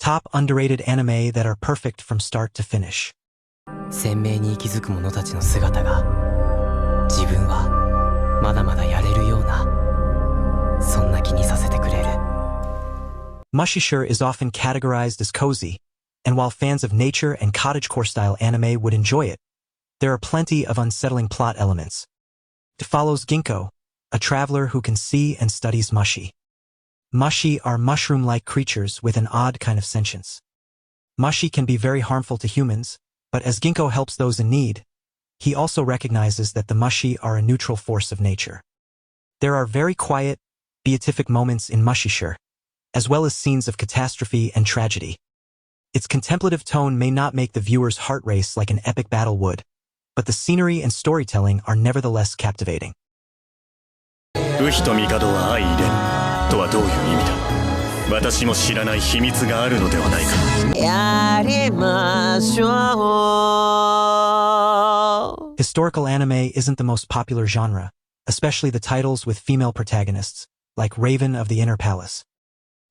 Top underrated anime that are perfect from start to finish. 鮮明に息づく者たちの姿が自分はまだまだやれるようなそんな気にさせてくれる。 Mushishir is often categorized as cozy, and while fans of nature and cottagecore style anime would enjoy it, there are plenty of unsettling plot elements. It follows Ginkgo, a traveler who can see and studies mushi. Mushi are mushroom-like creatures with an odd kind of sentience. Mushi can be very harmful to humans, but as Ginkgo helps those in need, he also recognizes that the mushi are a neutral force of nature. There are very quiet, beatific moments in Mushishir, as well as scenes of catastrophe and tragedy. Its contemplative tone may not make the viewer's heart race like an epic battle would, but the scenery and storytelling are nevertheless captivating. ウヒとミカドは相入れぬとはどういう意味だ。私も知らない秘密があるのではないか。やりましょう。 Historical anime isn't the most popular genre, especially the titles with female protagonists, like Raven of the Inner Palace.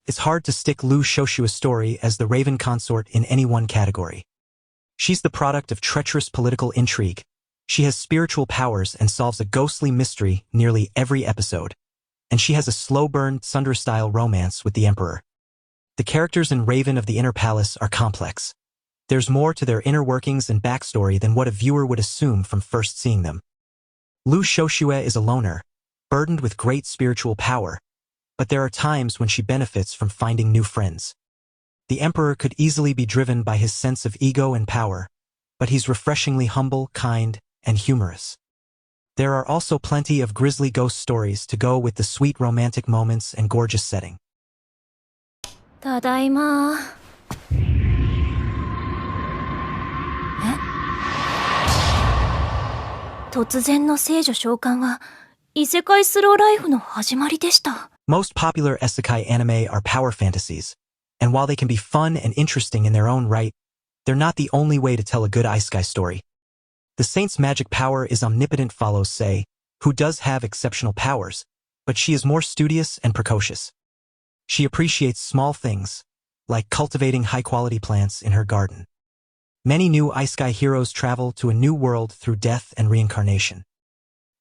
It's hard to stick Lu Shoshua's story as the Raven consort in any one category. She's the product of treacherous political intrigue. She has spiritual powers and solves a ghostly mystery nearly every episode. And she has a slow-burn, Tsundere-style romance with the Emperor. The characters in Raven of the Inner Palace are complex. There's more to their inner workings and backstory than what a viewer would assume from first seeing them. Lu Shoshua is a loner, burdened with great spiritual power, but there are times when she benefits from finding new friends. The Emperor could easily be driven by his sense of ego and power, but he's refreshingly humble, kind, and humorous. There are also plenty of grisly ghost stories to go with the sweet romantic moments and gorgeous setting. ただいま。突然の聖女召喚は異世界スローライフの始まりでした。 Most popular isekai anime are power fantasies, and while they can be fun and interesting in their own right, they're not the only way to tell a good isekai story. The saint's magic power is omnipotent, follows Sei, who does have exceptional powers, but she is more studious and precocious. She appreciates small things, like cultivating high-quality plants in her garden. Many new isekai heroes travel to a new world through death and reincarnation.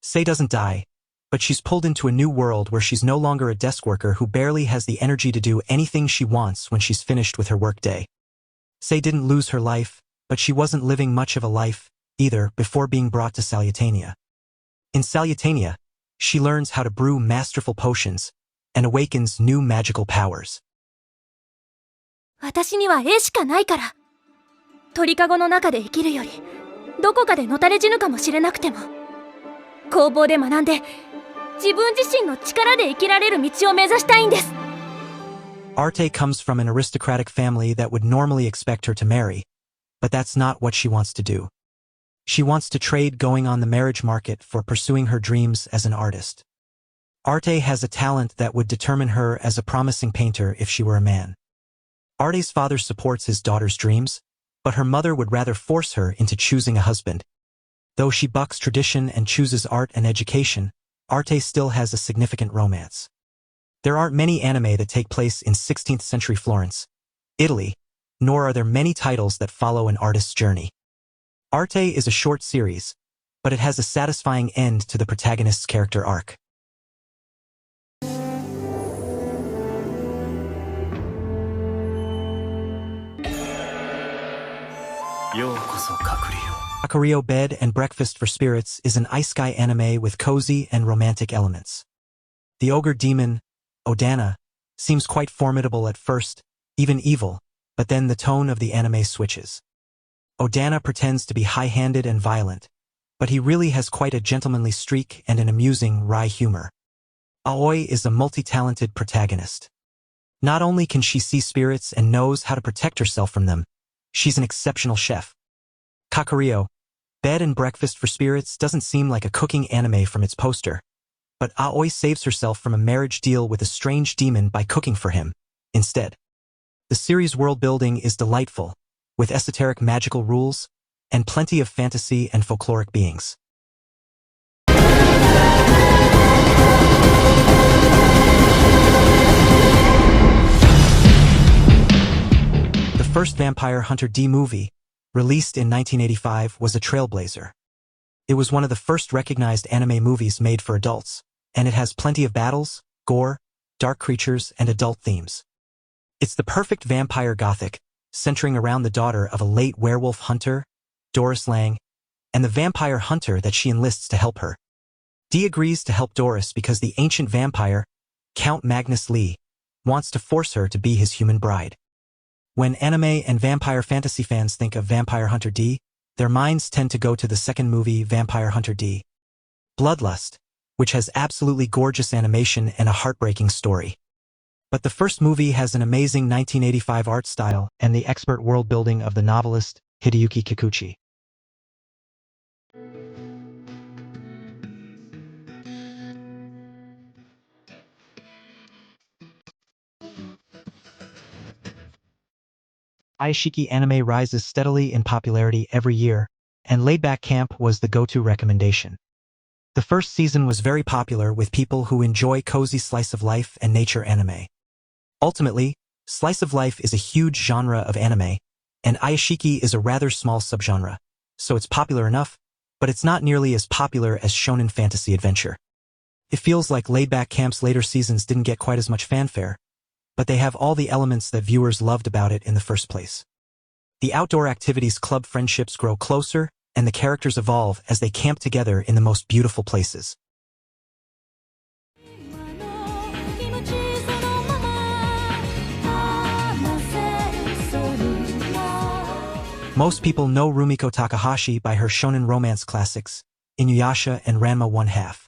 Sei doesn't die, but she's pulled into a new world where she's no longer a desk worker who barely has the energy to do anything she wants when she's finished with her workday. Sei didn't lose her life, but she wasn't living much of a life either before being brought to Salutania. In Salutania, she learns how to brew masterful potions and awakens new magical powers. 私には絵しかないから。鳥かごの中で生きるより、どこかでのたれ死ぬかもしれなくても、工房で学んで、自分自身の力で生きられる道を目指したいんです。 Arte comes from an aristocratic family that would normally expect her to marry, but that's not what she wants to do. She wants to trade going on the marriage market for pursuing her dreams as an artist. Arte has a talent that would determine her as a promising painter if she were a man. Arte's father supports his daughter's dreams, but her mother would rather force her into choosing a husband. Though she bucks tradition and chooses art and education, Arte still has a significant romance. There aren't many anime that take place in 16th century Florence, Italy, nor are there many titles that follow an artist's journey. Arte is a short series, but it has a satisfying end to the protagonist's character arc. Kakaro Bed and Breakfast for Spirits is an isekai anime with cozy and romantic elements. The ogre demon, Odana, seems quite formidable at first, even evil, but then the tone of the anime switches. Odana pretends to be high-handed and violent, but he really has quite a gentlemanly streak and an amusing wry humor. Aoi is a multi-talented protagonist. Not only can she see spirits and knows how to protect herself from them, she's an exceptional chef. Kakaro, Bed and Breakfast for Spirits doesn't seem like a cooking anime from its poster, but Aoi saves herself from a marriage deal with a strange demon by cooking for him, instead. The series' world building is delightful, with esoteric magical rules, and plenty of fantasy and folkloric beings. first Vampire Hunter D movie, released in 1985, was a trailblazer. It was one of the first recognized anime movies made for adults, and it has plenty of battles, gore, dark creatures, and adult themes. It's the perfect vampire gothic, centering around the daughter of a late werewolf hunter, Doris Lang, and the vampire hunter that she enlists to help her. Dee agrees to help Doris because the ancient vampire, Count Magnus Lee, wants to force her to be his human bride. When anime and vampire fantasy fans think of Vampire Hunter D, their minds tend to go to the second movie, Vampire Hunter D: Bloodlust, which has absolutely gorgeous animation and a heartbreaking story. But the first movie has an amazing 1985 art style and the expert world-building of the novelist Hideyuki Kikuchi. Aishiki anime rises steadily in popularity every year, and LaidBack Camp was the go-to recommendation. The first season was very popular with people who enjoy cozy slice of life and nature anime. Ultimately, slice of life is a huge genre of anime, and Aishiki is a rather small subgenre, so it's popular enough, but it's not nearly as popular as shonen fantasy adventure. It feels like LaidBack Camp's later seasons didn't get quite as much fanfare, but they have all the elements that viewers loved about it in the first place. The outdoor activities club friendships grow closer, and the characters evolve as they camp together in the most beautiful places. Most people know Rumiko Takahashi by her shonen romance classics, Inuyasha and Ranma 1/2.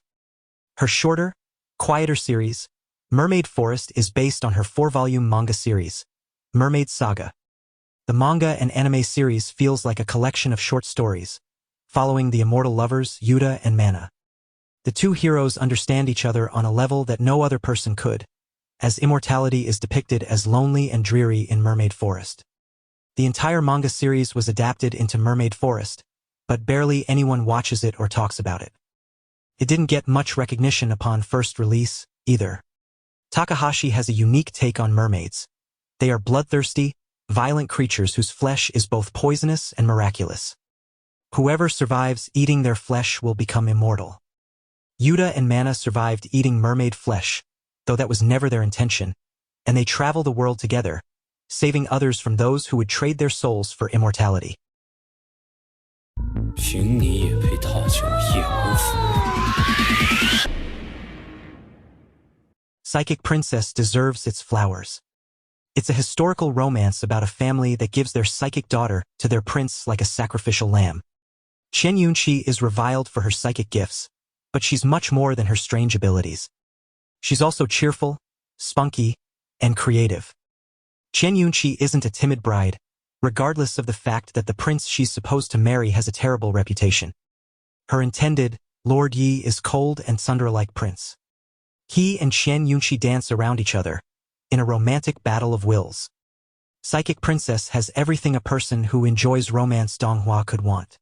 Her shorter, quieter series, Mermaid Forest, is based on her 4-volume manga series, Mermaid Saga. The manga and anime series feels like a collection of short stories, following the immortal lovers Yuta and Mana. The two heroes understand each other on a level that no other person could, as immortality is depicted as lonely and dreary in Mermaid Forest. The entire manga series was adapted into Mermaid Forest, but barely anyone watches it or talks about it. It didn't get much recognition upon first release, either. Takahashi has a unique take on mermaids. They are bloodthirsty, violent creatures whose flesh is both poisonous and miraculous. Whoever survives eating their flesh will become immortal. Yuta and Mana survived eating mermaid flesh, though that was never their intention, and they travel the world together, saving others from those who would trade their souls for immortality. Psychic Princess deserves its flowers. It's a historical romance about a family that gives their psychic daughter to their prince like a sacrificial lamb. Chen Yunqi is reviled for her psychic gifts, but she's much more than her strange abilities. She's also cheerful, spunky, and creative. Chen Yunqi isn't a timid bride, regardless of the fact that the prince she's supposed to marry has a terrible reputation. Her intended, Lord Yi, is cold and Tsundere-like prince. He and Chen Yunqi dance around each other, in a romantic battle of wills. Psychic Princess has everything a person who enjoys romance donghua could want.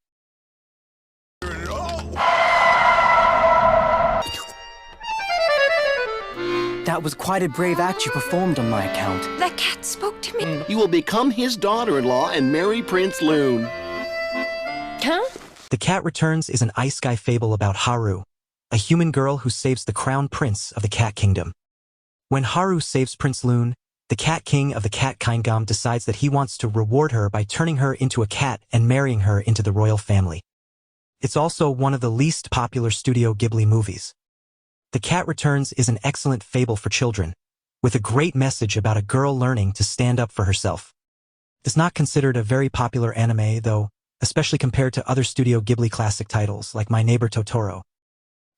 That was quite a brave act you performed on my account. That cat spoke to me. You will become his daughter-in-law and marry Prince Loon. Huh? The Cat Returns is an isekai fable about Haru, a human girl who saves the crown prince of the Cat Kingdom. When Haru saves Prince Loon, the Cat King of the Cat Kingdom decides that he wants to reward her by turning her into a cat and marrying her into the royal family. It's also one of the least popular Studio Ghibli movies. The Cat Returns is an excellent fable for children, with a great message about a girl learning to stand up for herself. It's not considered a very popular anime, though, especially compared to other Studio Ghibli classic titles like My Neighbor Totoro.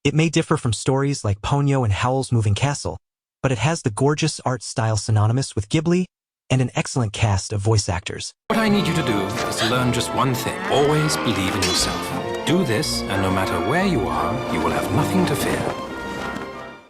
It may differ from stories like Ponyo and Howl's Moving Castle, but it has the gorgeous art style synonymous with Ghibli and an excellent cast of voice actors. What I need you to do is to learn just one thing. Always believe in yourself. Do this, and no matter where you are, you will have nothing to fear.